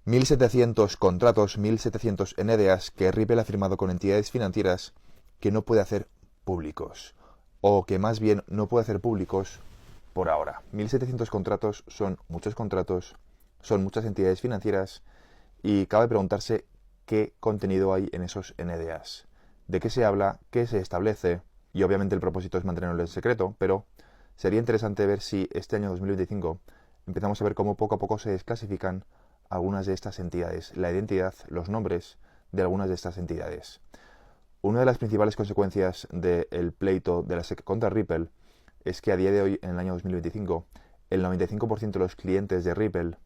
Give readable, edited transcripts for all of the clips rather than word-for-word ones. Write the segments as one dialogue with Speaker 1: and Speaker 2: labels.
Speaker 1: 1.700 contratos, 1.700 NDAs que Ripple ha firmado con entidades financieras que no puede hacer públicos, o que más bien no puede hacer públicos por ahora. 1.700 contratos, son muchas entidades financieras, y cabe preguntarse qué contenido hay en esos NDAs, de qué se habla, qué se establece, y obviamente el propósito es mantenerlo en secreto, pero sería interesante ver si este año 2025 empezamos a ver cómo poco a poco se desclasifican algunas de estas entidades, la identidad, los nombres de algunas de estas entidades. Una de las principales consecuencias del pleito de la SEC contra Ripple es que a día de hoy, en el año 2025, el 95% de los clientes de Ripple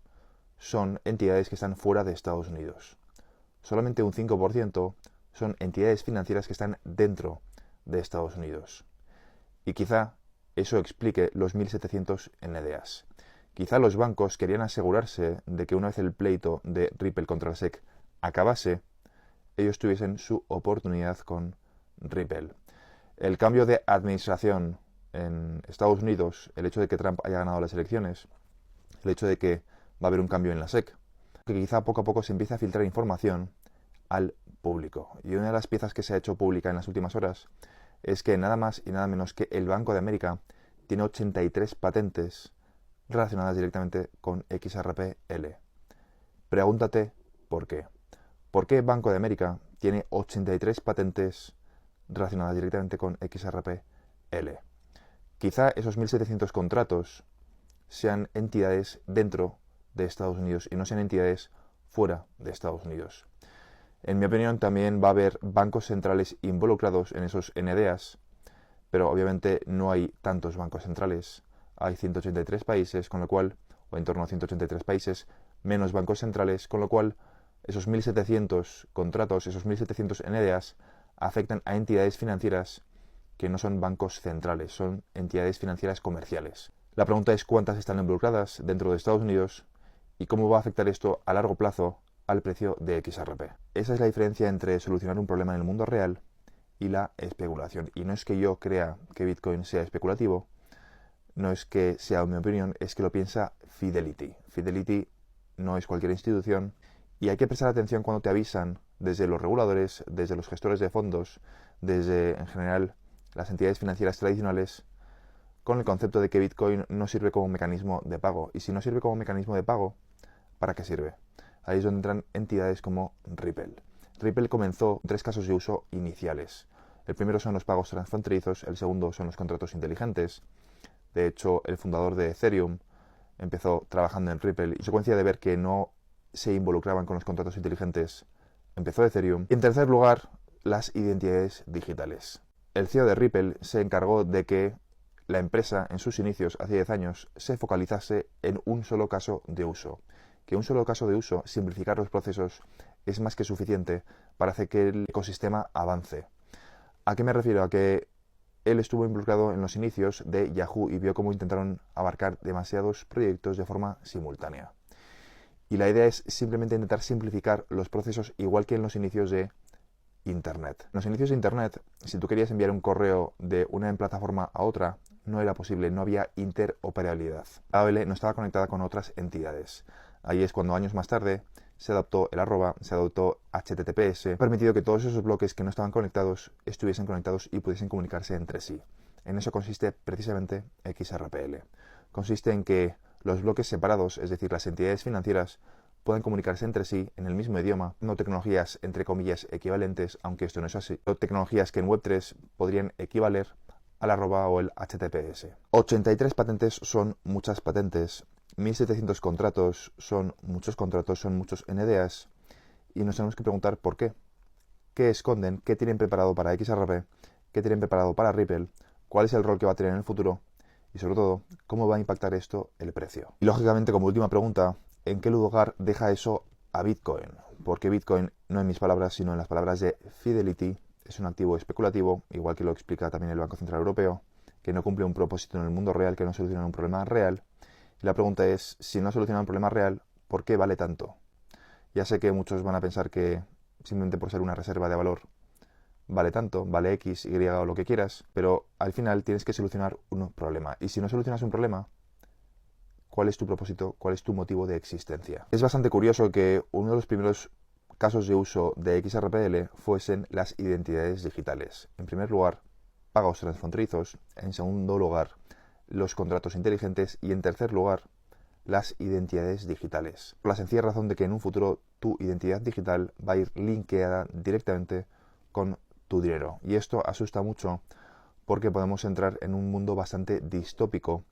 Speaker 1: son entidades que están fuera de Estados Unidos. Solamente un 5% son entidades financieras que están dentro de Estados Unidos. Y quizá eso explique los 1.700 NDAs. Quizá los bancos querían asegurarse de que una vez el pleito de Ripple contra la SEC acabase, ellos tuviesen su oportunidad con Ripple. El cambio de administración en Estados Unidos, el hecho de que Trump haya ganado las elecciones, el hecho de que va a haber un cambio en la SEC, que quizá poco a poco se empiece a filtrar información al público. Y una de las piezas que se ha hecho pública en las últimas horas es que nada más y nada menos que el Banco de América tiene 83 patentes relacionadas directamente con XRP-L. Pregúntate por qué. ¿Por qué Banco de América tiene 83 patentes relacionadas directamente con XRP-L? Quizá esos 1.700 contratos sean entidades dentro de Estados Unidos y no sean entidades fuera de Estados Unidos. En mi opinión, también va a haber bancos centrales involucrados en esos NDAs, pero obviamente no hay tantos bancos centrales. Hay 183 países, con lo cual, o en torno a 183 países, menos bancos centrales, con lo cual esos 1.700 contratos, esos 1.700 NDAs afectan a entidades financieras que no son bancos centrales, son entidades financieras comerciales. La pregunta es cuántas están involucradas dentro de Estados Unidos y cómo va a afectar esto a largo plazo al precio de XRP. Esa es la diferencia entre solucionar un problema en el mundo real y la especulación. Y no es que yo crea que Bitcoin sea especulativo, no es que sea mi opinión, es que lo piensa Fidelity. Fidelity no es cualquier institución y hay que prestar atención cuando te avisan desde los reguladores, desde los gestores de fondos, desde en general las entidades financieras tradicionales, con el concepto de que Bitcoin no sirve como mecanismo de pago. Y si no sirve como mecanismo de pago, ¿para qué sirve? Ahí es donde entran entidades como Ripple. Ripple comenzó 3 casos de uso iniciales. El primero son los pagos transfronterizos, el segundo son los contratos inteligentes. De hecho, el fundador de Ethereum empezó trabajando en Ripple y, en consecuencia de ver que no se involucraban con los contratos inteligentes, empezó Ethereum. Y en tercer lugar, las identidades digitales. El CEO de Ripple se encargó de que la empresa, en sus inicios, hace 10 años, se focalizase en un solo caso de uso. Que un solo caso de uso, simplificar los procesos, es más que suficiente para hacer que el ecosistema avance. ¿A qué me refiero? A que él estuvo involucrado en los inicios de Yahoo y vio cómo intentaron abarcar demasiados proyectos de forma simultánea. Y la idea es simplemente intentar simplificar los procesos igual que en los inicios de Internet. En los inicios de Internet, si tú querías enviar un correo de una plataforma a otra, no era posible, no había interoperabilidad. AOL no estaba conectada con otras entidades. Ahí es cuando años más tarde se adoptó el arroba, se adoptó HTTPS, permitido que todos esos bloques que no estaban conectados estuviesen conectados y pudiesen comunicarse entre sí. En eso consiste precisamente XRPL. Consiste en que los bloques separados, es decir, las entidades financieras, pueden comunicarse entre sí en el mismo idioma, no tecnologías entre comillas equivalentes, aunque esto no es así, o tecnologías que en Web3 podrían equivaler al arroba o el HTTPS. 83 patentes son muchas patentes, 1.700 contratos, son muchos NDAs, y nos tenemos que preguntar por qué. ¿Qué esconden? ¿Qué tienen preparado para XRP? ¿Qué tienen preparado para Ripple? ¿Cuál es el rol que va a tener en el futuro? Y sobre todo, ¿cómo va a impactar esto el precio? Y lógicamente, como última pregunta, ¿en qué lugar deja eso a Bitcoin? Porque Bitcoin, no en mis palabras, sino en las palabras de Fidelity, es un activo especulativo, igual que lo explica también el Banco Central Europeo, que no cumple un propósito en el mundo real, que no soluciona un problema real. Y la pregunta es, si no soluciona un problema real, ¿por qué vale tanto? Ya sé que muchos van a pensar que simplemente por ser una reserva de valor vale tanto, vale X, Y o lo que quieras, pero al final tienes que solucionar un problema. Y si no solucionas un problema, cuál es tu propósito, cuál es tu motivo de existencia. Es bastante curioso que uno de los primeros casos de uso de XRPL fuesen las identidades digitales. En primer lugar, pagos transfronterizos. En segundo lugar, los contratos inteligentes. Y en tercer lugar, las identidades digitales. Por la sencilla razón de que en un futuro tu identidad digital va a ir linkeada directamente con tu dinero. Y esto asusta mucho porque podemos entrar en un mundo bastante distópico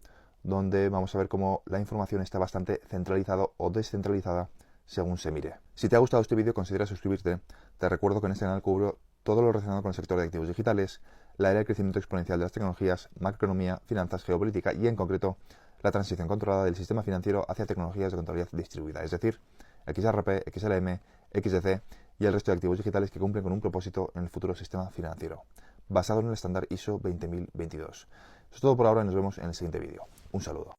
Speaker 1: donde vamos a ver cómo la información está bastante centralizada o descentralizada según se mire. Si te ha gustado este vídeo, considera suscribirte. Te recuerdo que en este canal cubro todo lo relacionado con el sector de activos digitales, la era del crecimiento exponencial de las tecnologías, macroeconomía, finanzas, geopolítica y en concreto la transición controlada del sistema financiero hacia tecnologías de contabilidad distribuida, es decir, XRP, XLM, XDC y el resto de activos digitales que cumplen con un propósito en el futuro sistema financiero, basado en el estándar ISO 20022. Eso es todo por ahora y nos vemos en el siguiente vídeo. Un saludo.